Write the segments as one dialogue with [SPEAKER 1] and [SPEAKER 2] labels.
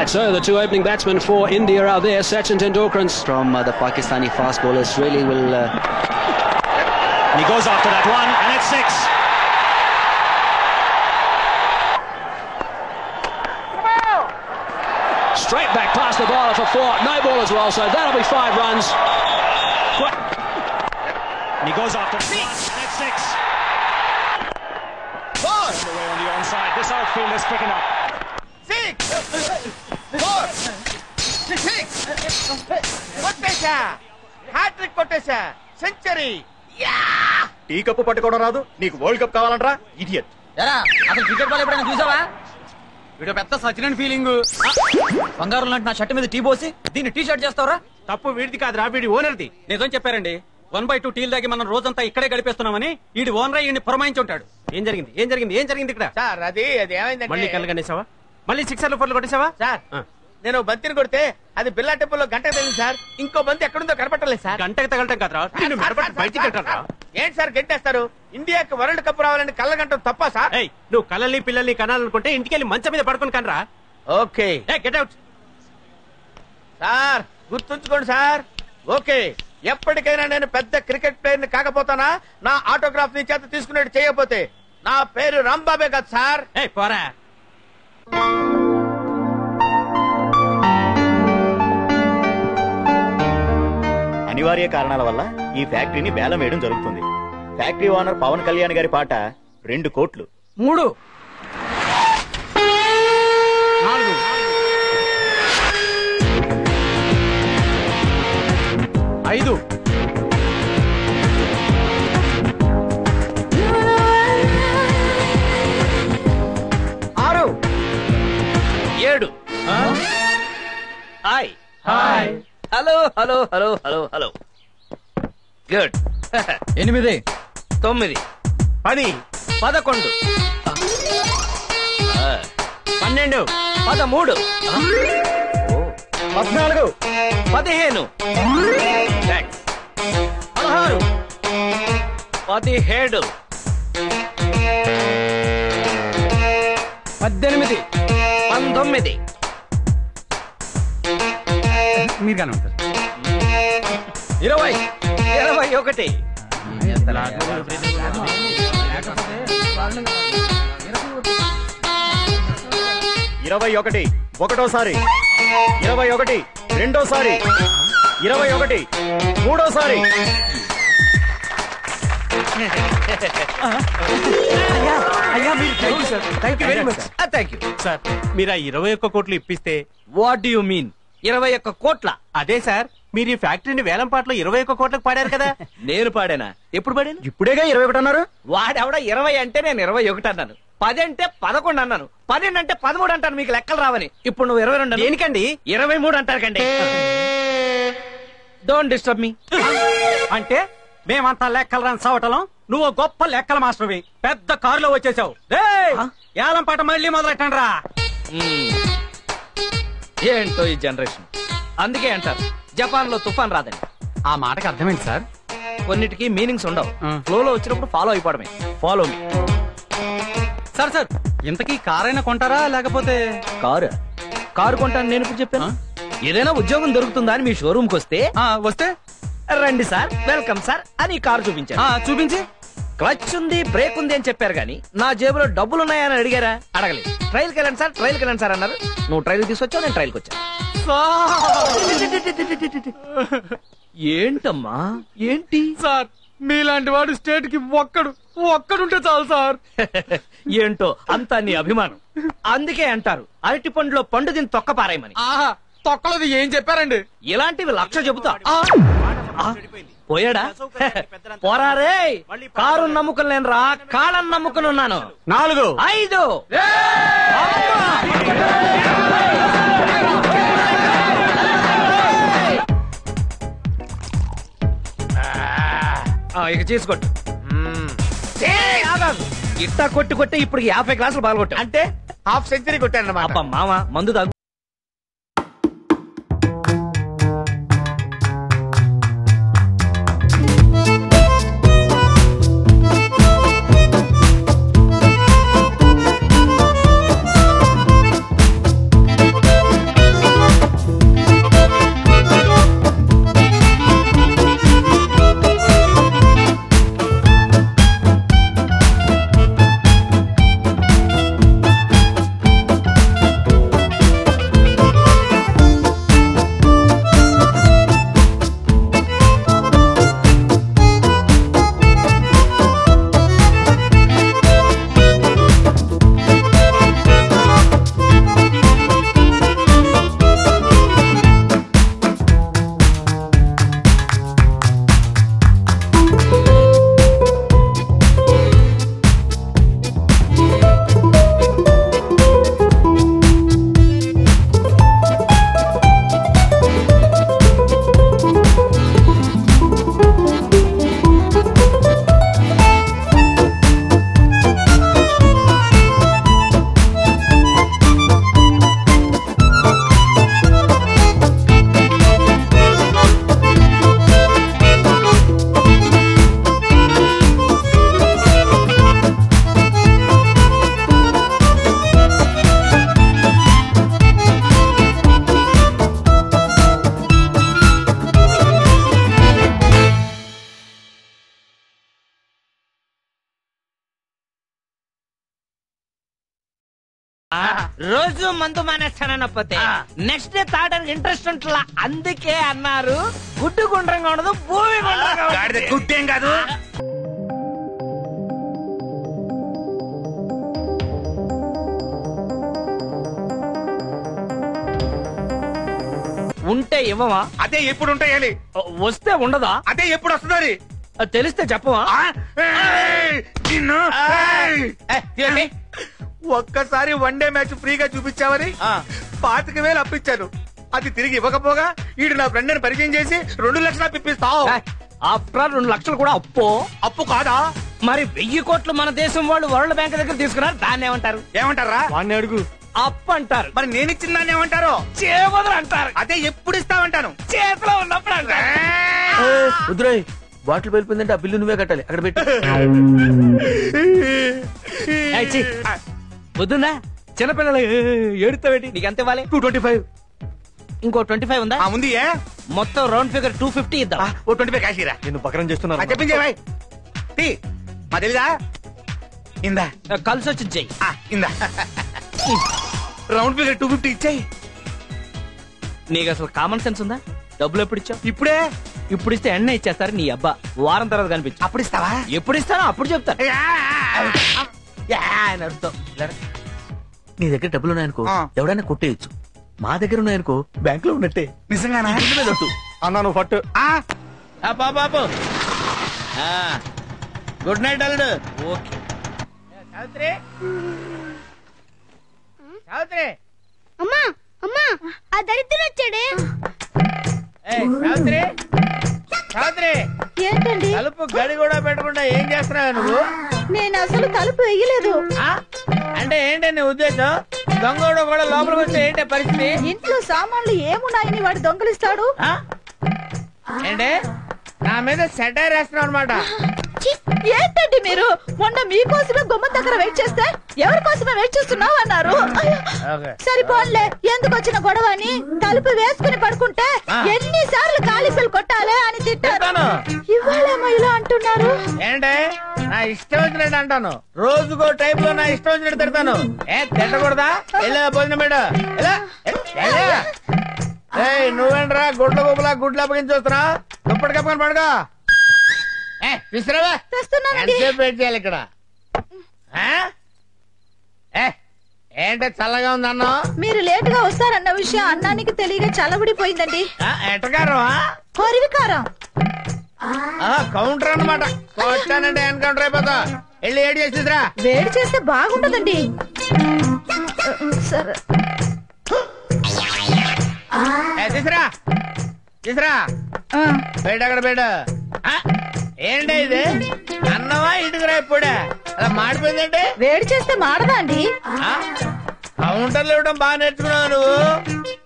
[SPEAKER 1] Right, so the two opening batsmen for India are there. Sachin Tendulkar
[SPEAKER 2] from the Pakistani fast bowlers really will.
[SPEAKER 3] And he goes after that one, and it's 6.
[SPEAKER 1] Straight back past the bowler for 4. No ball as well, so that'll be 5 runs.
[SPEAKER 3] And he goes after that one, and it's 6. Ball away on the onside. This outfield is picking up.
[SPEAKER 4] 6 4 6 కొట్టేశా hat trick కొట్టేశా century
[SPEAKER 5] tea cup పట్టుకోవడం రాదు నీకు world cup కావాలంటరా idiot.
[SPEAKER 2] అసలు cricket ball ఎప్పుడైనా చూసావా? వీడు పెద్ద సచిన్ ఫీలింగ్. బంగారం లాంటి నా షర్ట్ మీద టీ పోసి దీన్ని టీ షర్ట్ చేస్తావరా?
[SPEAKER 3] తప్పు వీడిది కాదురా, వీడి ఓనర్ది.
[SPEAKER 6] నిజం చెప్పారండి. 1/2 టీల్ దాగి మనం రోజంతా ఇక్కడే గడిపేస్తున్నామని ఈడి ఓనర్ ఈయన్ని పురమాయించి ఉంటాడు.
[SPEAKER 3] ఏం జరిగింది ఇక్కడ?
[SPEAKER 4] సార్ అది ఏమైందంటే
[SPEAKER 3] మళ్ళీ కళ్ళు కనేసావా? మళ్ళీ 6 4 కొట్టేసావా?
[SPEAKER 4] సార్ నేను బంతిని కొడితే అది బిల్లా టెంపుల్లో గంట తగిలింది సార్. ఇంకో బంతి ఎక్కడుందో కనపట్టలేదు సార్.
[SPEAKER 3] గంటకి తగలటం కాదురా, నిన్ను మెడపట్టి బయటికి వెళ్తారా?
[SPEAKER 4] ఏంటి సార్ గంటేస్తారు? ఇండియాకి వరల్డ్ కప్ రావాలని కళ్ళ గంట తప్ప సార్?
[SPEAKER 3] ఏయ్, నువ్వు కళ్ళని పిల్లల్ని కనాలనుకుంటే ఇంటికి వెళ్ళి మంచం మీద పడుకొని కనరా.
[SPEAKER 4] Okay
[SPEAKER 3] get out.
[SPEAKER 4] సార్ గుర్తుంచుకోండి సార్. ఓకే, ఎప్పటికైనా నేను పెద్ద క్రికెట్ ప్లేయర్ ని కాకపోతానా నా ఆటోగ్రాఫ్ ని చేత తీసుకునేట్టు చేయకపోతే నా పేరు రాంబాబే కదా సార్.
[SPEAKER 3] ఏయ్ పోరా.
[SPEAKER 5] అనివార్య కారణాల వల్ల ఈ ఫ్యాక్టరీని బేలం వేయడం జరుగుతుంది. ఫ్యాక్టరీ ఓనర్ పవన్ కళ్యాణ్ గారి పాట 2 కోట్లు.
[SPEAKER 2] 3
[SPEAKER 6] 4 5
[SPEAKER 4] 6 7 hi
[SPEAKER 2] hi
[SPEAKER 4] hello hello hello hello hello good
[SPEAKER 2] 8
[SPEAKER 4] 9
[SPEAKER 3] 10
[SPEAKER 4] 11
[SPEAKER 3] 12
[SPEAKER 4] 13
[SPEAKER 5] 14
[SPEAKER 4] 15 16 17
[SPEAKER 2] 18
[SPEAKER 4] 19
[SPEAKER 6] మీరు కానీ ఉంటారు.
[SPEAKER 4] 20 21
[SPEAKER 5] 21 ఒకటోసారి, 21 రెండోసారి, 21 మూడోసారి.
[SPEAKER 6] అయ్యా మీరు thank you sir. Thank you very much.
[SPEAKER 4] Thank you
[SPEAKER 3] sir. మీరు ఆ 21 కోట్లు ఇప్పిస్తే.
[SPEAKER 4] వాట్ డు యు మీన్ 21 కోట్ల?
[SPEAKER 3] అదే సార్, మీరు ఈ ఫ్యాక్టరీని వేలం పాటలో 21 కోట్లకు పాడారు కదా.
[SPEAKER 4] నేను పాడానా? ఎప్పుడు పాడాను?
[SPEAKER 5] ఇప్పుడేగా 21 అన్నారు.
[SPEAKER 4] వాడెవడ 20 అంటే నేను 21 అన్నాను. 10 అంటే 11 అన్నాను. 12 అంటే 13 అంటాను. మీకు లెక్కలు రావని. ఇప్పుడు నువ్వు 22
[SPEAKER 3] దేనికండి?
[SPEAKER 4] 23 అంటారు కండి. Don't disturb me.
[SPEAKER 6] అంటే మేమంతా లెక్కలు రాని సవటలం, నువ్వు గొప్ప లెక్కల మాస్టర్వి. పెద్ద కారులో వచ్చేసావు. ఏలం పాట మళ్ళీ మొదలెట్టండి రా.
[SPEAKER 4] ఏంటో ఈ జనరేషన్. అందుకే అంటారు జపాన్ లో తుఫాన్ రాదని.
[SPEAKER 6] ఆ మాటకి అర్థమైంది సార్.
[SPEAKER 4] కొన్నిటికి మీనింగ్స్ ఉండవు. ఫ్లోలో వచ్చినప్పుడు ఫాలో అయిపోవడమే. Follow me.
[SPEAKER 6] సార్ సార్ ఇంతకీ కారైనా కొంటారా లేకపోతే?
[SPEAKER 4] కారు కొంటాను నేను ఇప్పుడు చెప్పాను. ఏదైనా ఉద్యోగం దొరుకుతుందా అని మీ షోరూమ్ కి వస్తే
[SPEAKER 6] వస్తే
[SPEAKER 4] రండి సార్, వెల్కమ్ సార్ అని కారు చూపించారు.
[SPEAKER 6] చూపించి
[SPEAKER 4] క్లచ్ ఉంది, బ్రేక్ ఉంది అని చెప్పారు గానీ నా జేబులో డబ్బులు ఉన్నాయని అడిగారా? అడగలేదు. ట్రైల్కి వెళ్ళండి సార్, ట్రైల్కి వెళ్ళండి సార్ అన్నారు. నువ్వు ట్రైల్ తీసుకొచ్చావు, నేను ట్రైల్కి వచ్చాను. ఏంటమ్మా ఏంటి
[SPEAKER 6] సార్, మీలాంటి వాడు స్టేట్ కి ఒక్కడుంటే చాలు సార్.
[SPEAKER 4] ఏంటో అంతా నీ అభిమానం. అందుకే అంటారు అరటి పండులో పండు దీన్ని తొక్క పారాయమని.
[SPEAKER 6] తొక్కలది ఏం చెప్పారండి?
[SPEAKER 4] ఇలాంటివి 1,00,000 చెబుతా. పోయాడా? పోరారే. కారు నమ్ముకుని నేను రా, కాళ్ళని నమ్ముకుని ఉన్నాను.
[SPEAKER 3] 4
[SPEAKER 4] 5 ఇక చేసుకోట్టు. ఇట్టా కొట్టి ఇప్పుడు 50 గ్లాసులు పాల్గొట్టా అంటే హాఫ్ సెంచరీ కొట్టాను. మామ మందు తాగు.
[SPEAKER 7] రోజు మందు మానేస్తానకపోతే నెక్స్ట్ డే తాగడానికి ఇంట్రెస్ట్ ఉంటుందా? అందుకే అన్నారు గుడ్డు గుండ్రంగా ఉండదు భూమి
[SPEAKER 4] గుడ్డేం కాదు.
[SPEAKER 7] ఉంటే ఇవ్వవా?
[SPEAKER 4] అదే ఎప్పుడు ఉంటాయాలి,
[SPEAKER 7] వస్తే ఉండదా?
[SPEAKER 4] అదే ఎప్పుడు వస్తుంది,
[SPEAKER 7] తెలిస్తే చెప్పవా?
[SPEAKER 4] ఒక్కసారి వన్ డే మ్యాచ్ ఫ్రీగా చూపించావని 25,000 అప్పించాను. అది తిరిగి ఇవ్వకపోగా ఈడు నా ఫ్రెండ్ ని పరిచయం చేసి 2 లక్షలు అప్పిస్తావు.
[SPEAKER 7] ఆఫ్టర్ 2 లక్షలు కూడా
[SPEAKER 4] అప్పు కాదా?
[SPEAKER 7] మరి 1000 కోట్లు మన దేశం వాళ్ళు వరల్డ్ బ్యాంక్ దగ్గర తీసుకున్నారు. దాన్ని ఏమంటారు?
[SPEAKER 4] ఏమంటారా?
[SPEAKER 6] వాడిని అడుగు.
[SPEAKER 7] అప్పు అంటారు.
[SPEAKER 4] మరి నేను ఇచ్చిన దాన్ని ఏమంటారు?
[SPEAKER 7] చేవదలు అంటారు.
[SPEAKER 4] అదే ఎప్పుడు ఇస్తామంటాను.
[SPEAKER 7] చేతిలో ఉన్నప్పుడు అంటారు.
[SPEAKER 2] రుద్రాయ్ బాటిల్ వెళ్ళిపోయిందంటే ఆ బిల్లు నువ్వే కట్టాలి, అక్కడ పెట్టు.
[SPEAKER 7] వద్దున్నా చిన్నపిల్లలు ఏడుతావేటి? నీకు ఎంత ఇవ్వాలి?
[SPEAKER 4] 225.
[SPEAKER 7] ఇంకో 25 ఉందా?
[SPEAKER 4] ఉంది.
[SPEAKER 7] మొత్తం రౌండ్ ఫిగర్ 250 ఇద్దాం.
[SPEAKER 4] 25 క్యాష్ ఇరా.
[SPEAKER 6] నిన్ను పకరం చేస్తున్నా.
[SPEAKER 4] చెప్పించే మా తెలీదా? ఇందా
[SPEAKER 7] కలిసి వచ్చి చెయ్యి.
[SPEAKER 4] ఇందా రౌండ్ ఫిగర్ 250 ఇచ్చాయి.
[SPEAKER 7] నీకు అసలు కామన్ సెన్స్ ఉందా? డబ్బులు ఎప్పుడు ఇచ్చావు?
[SPEAKER 4] ఇప్పుడే.
[SPEAKER 7] ఇప్పుడు ఇస్తే ఎన్న ఇచ్చేస్తారు. నీ అబ్బా వారం తర్వాత కనిపించు.
[SPEAKER 4] అప్పుడు ఇస్తావా?
[SPEAKER 7] ఎప్పుడు ఇస్తానో అప్పుడు చెప్తాను.
[SPEAKER 2] నీ దగ్గర డబ్బులు ఉన్నాయనుకో ఎవడైనా కొట్టేయచ్చు. మా దగ్గర ఉన్నాయనుకో బ్యాంక్ లో ఉన్నట్టే.
[SPEAKER 4] నిజంగానా?
[SPEAKER 6] అన్నా నువ్వు పట్టు.
[SPEAKER 4] బాబు గుడ్ నైట్ అల్లుడు. ఓకే సావిత్రి, సావిత్రి,
[SPEAKER 8] అమ్మా అమ్మా ఆ దరిద్రుడు వచ్చాడే.
[SPEAKER 4] సావిత్రి, సావిత్రి,
[SPEAKER 8] ఏంటండి?
[SPEAKER 4] తలుపు గడి కూడా పెట్టకుండా ఏం చేస్తున్నావు నువ్వు?
[SPEAKER 8] నేను అసలు తలుపు వేయలేదు.
[SPEAKER 4] అంటే ఏంటి నీ ఉద్దేశం? దొంగోడు కూడా లోపలికి వస్తే ఏంటి పరిస్థితి?
[SPEAKER 8] ఇంట్లో సామాన్లు ఏమున్నాయని వాడు దొంగలిస్తాడు.
[SPEAKER 4] ఏంటి నా మీద సెటైర్ వేస్తున్నావు అనమాట?
[SPEAKER 8] ఏంటండి మీరు? మొన్న మీకోసమే గుమ్మం దగ్గర వెయిట్ చేస్తే ఎవరి కోసమే వెయిట్ చేస్తున్నావు అన్నారు. సరిపోన్లే, ఎందుకు వచ్చిన గొడవ అని తలుపు వేసుకుని పడుకుంటే ఎన్నిసార్లు కాలిఫీలు కొట్టాలి అని తిట్టాను. ఇవాళేమో ఇలా అంటున్నారు.
[SPEAKER 4] ఏంటి నా ఇష్టం వచ్చినట్టు అంటాను, రోజుకో టైప్ లో నా ఇష్టం వచ్చినట్టు తిడతాను. తిట్టకూడదా? వెళ్ళా భోజనం పెట్ట. నువ్వేంట్రా గుడ్ల గోపులా గుడ్లు అప్పగించి వస్తున్నా? దుప్పటి కప్పుకొని పడుకో. ఎంతసేపు వెయిట్ చేయాలి ఇక్కడ? ఏంటో చల్లగా ఉంది అన్నం.
[SPEAKER 8] మీరు లేట్ గా వస్తారన్న విషయం అన్నానికి తెలియక చల్లబడిపోయిందండి.
[SPEAKER 4] ఎట్టకారం?
[SPEAKER 8] కొరివికారం.
[SPEAKER 4] కౌంటర్ అన్నమాట. వచ్చానంటే ఎన్కౌంటర్ అయిపోతా. వెళ్ళి ఏడు చేసిరా.
[SPEAKER 8] వేడి చేస్తే బాగుండదండి. సరే
[SPEAKER 4] తీసురా, తీసురా. బయట అక్కడ బయట. ఏంటి ఇది? అన్నమా ఇటుకురా? ఇప్పుడే అలా మాడిపోయిందంటే
[SPEAKER 8] వేడి చేస్తే మాడదా అండి?
[SPEAKER 4] కౌంటర్లు ఇవ్వడం బాగా నేర్చుకున్నావు నువ్వు.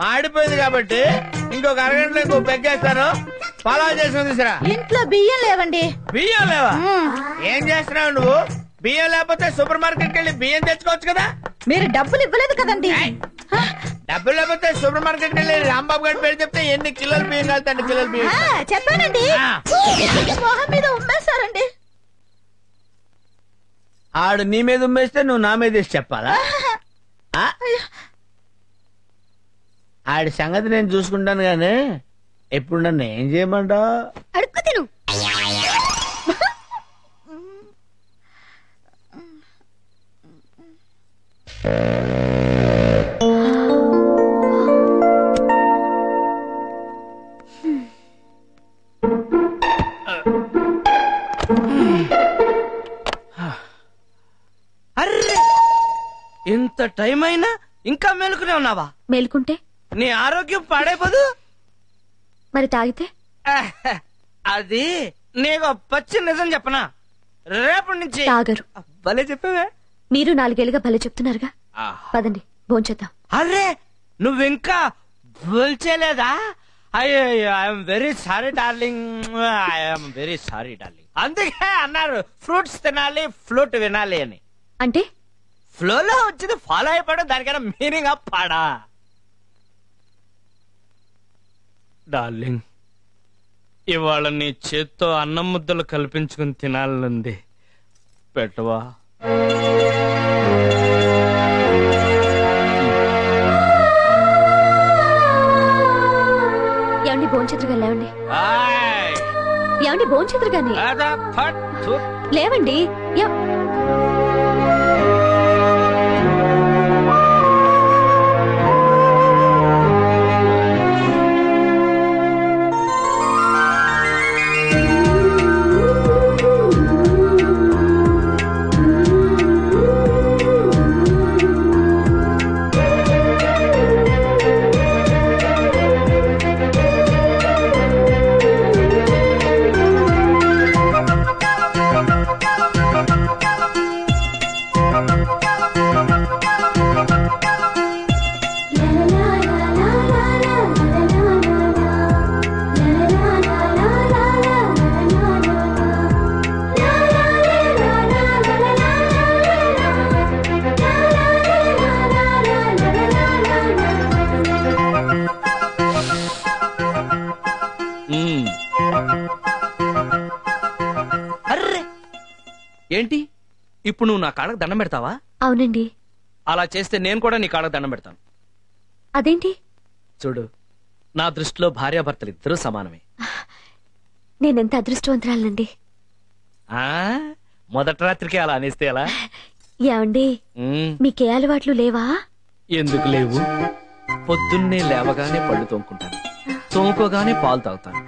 [SPEAKER 4] మాడిపోయింది కాబట్టి ఇంకొక అరగంటలో ఇంకో పెగ్గేస్తాను. ఫాలో చేసుకుని తీసురా.
[SPEAKER 8] ఇంట్లో బియ్యం లేవండి.
[SPEAKER 4] బియ్యం లేవా? ఏం చేస్తున్నావు నువ్వు? బియ్యం లేకపోతే సూపర్ మార్కెట్ వెళ్ళి బియ్యం తెచ్చుకోవచ్చు కదా.
[SPEAKER 8] మీరు డబ్బులు ఇవ్వలేదు కదండి.
[SPEAKER 4] డబ్బులు లేకపోతే సూపర్ మార్కెట్ వెళ్ళి రాంబాబు గారి పేరు చెప్తే ఎన్ని కిలోలు బియ్యం కలితే అన్ని కిలోలు బియ్యం.
[SPEAKER 8] చెప్పానండి. మొహం మీద ఉమ్మేస్తారండి.
[SPEAKER 4] ఆడు నీ మీద ఉమ్మేస్తే నువ్వు నా మీద వేసి చెప్పాలా? ఆడి సంగతి నేను చూసుకుంటాను గానీ ఎప్పుడు నన్ను ఏం చేయమంటావు?
[SPEAKER 8] అడుక్కు తిను.
[SPEAKER 7] అర్రే, ఇంత టైం అయినా ఇంకా మేలుకునే ఉన్నావా?
[SPEAKER 8] మేలుకుంటే
[SPEAKER 7] నీ ఆరోగ్యం పాడైపోదు.
[SPEAKER 8] మరి తాగితే?
[SPEAKER 7] అది నీకు పచ్చి నిజం చెప్పనా? రేపటి నుంచి
[SPEAKER 8] తాగరు.
[SPEAKER 7] భలే చెప్పావే.
[SPEAKER 8] మీరు 4 ఏళ్ళుగా భలే చెప్తున్నారుగా. పదండి భోంచేద్దాం.
[SPEAKER 7] అరే నువ్వింకా భోల్చేలేదా? అయ్యో I'm very sorry darling, I'm very sorry darling. అందుకే అన్నారు ఫ్రూట్స్ తినాలి ఫ్లూట్ వినాలి అని.
[SPEAKER 8] అంటే
[SPEAKER 7] ఫ్లోలో వచ్చింది ఫాలో అయిపోవడం, దానికైనా మీనింగ్ పాడా? డార్లింగ్, ఇవాళ నీ చేత్తో అన్నం ముద్దలు కల్పించుకుని తినాలనుంది, పెట్టవా?
[SPEAKER 9] భోంచేతురుగా లేవండి. ఏమండి భోంచేతురుగాని లేవండి.
[SPEAKER 7] ఏంటి ఇప్పుడు నువ్వు నా కాళ్ళకు దండం పెడతావా?
[SPEAKER 9] అవునండి.
[SPEAKER 7] అలా చేస్తే నేను కూడా నీ కాళ్ళకు దండం పెడతాను.
[SPEAKER 9] అదేంటి?
[SPEAKER 7] చూడు, నా దృష్టిలో భార్యాభర్తలు ఇద్దరూ సమానమే.
[SPEAKER 9] నేనెంత అదృష్టవంతురాలండి.
[SPEAKER 7] మొదటి రాత్రికి అలా అనేస్తే ఎలా?
[SPEAKER 9] ఏమండి మీకే అలవాట్లు లేవా?
[SPEAKER 7] ఎందుకు లేవు? పొద్దున్నే లేవగానే పళ్ళు తోముకుంటాను, తోముకోగానే పాలు తాగుతాను,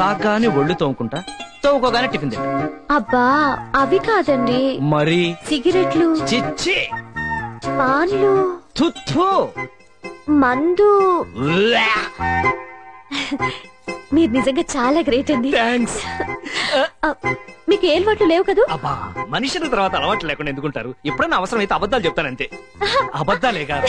[SPEAKER 7] తాగగానే ఒళ్ళు తోముకుంటా, తోముకోగానే టిఫిన్ తింటా.
[SPEAKER 9] అబ్బా అవి కాదండి.
[SPEAKER 7] మరి
[SPEAKER 9] సిగరెట్లు,
[SPEAKER 7] చిచ్చి,
[SPEAKER 9] పాన్లు,
[SPEAKER 7] తుత్తు,
[SPEAKER 9] మందు. మీరు నిజంగా చాలా గ్రేట్ అండి.
[SPEAKER 7] థాంక్స్.
[SPEAKER 9] మీకు ఏ అలవాట్లు లేవు కదా?
[SPEAKER 7] అబ్బా, మనుషుల తర్వాత అలవాట్లు లేకుండా ఎందుకుంటారు? ఎప్పుడైనా అవసరం అయితే అబద్ధాలు చెప్తానంతే. అబద్ధాలే కాదు.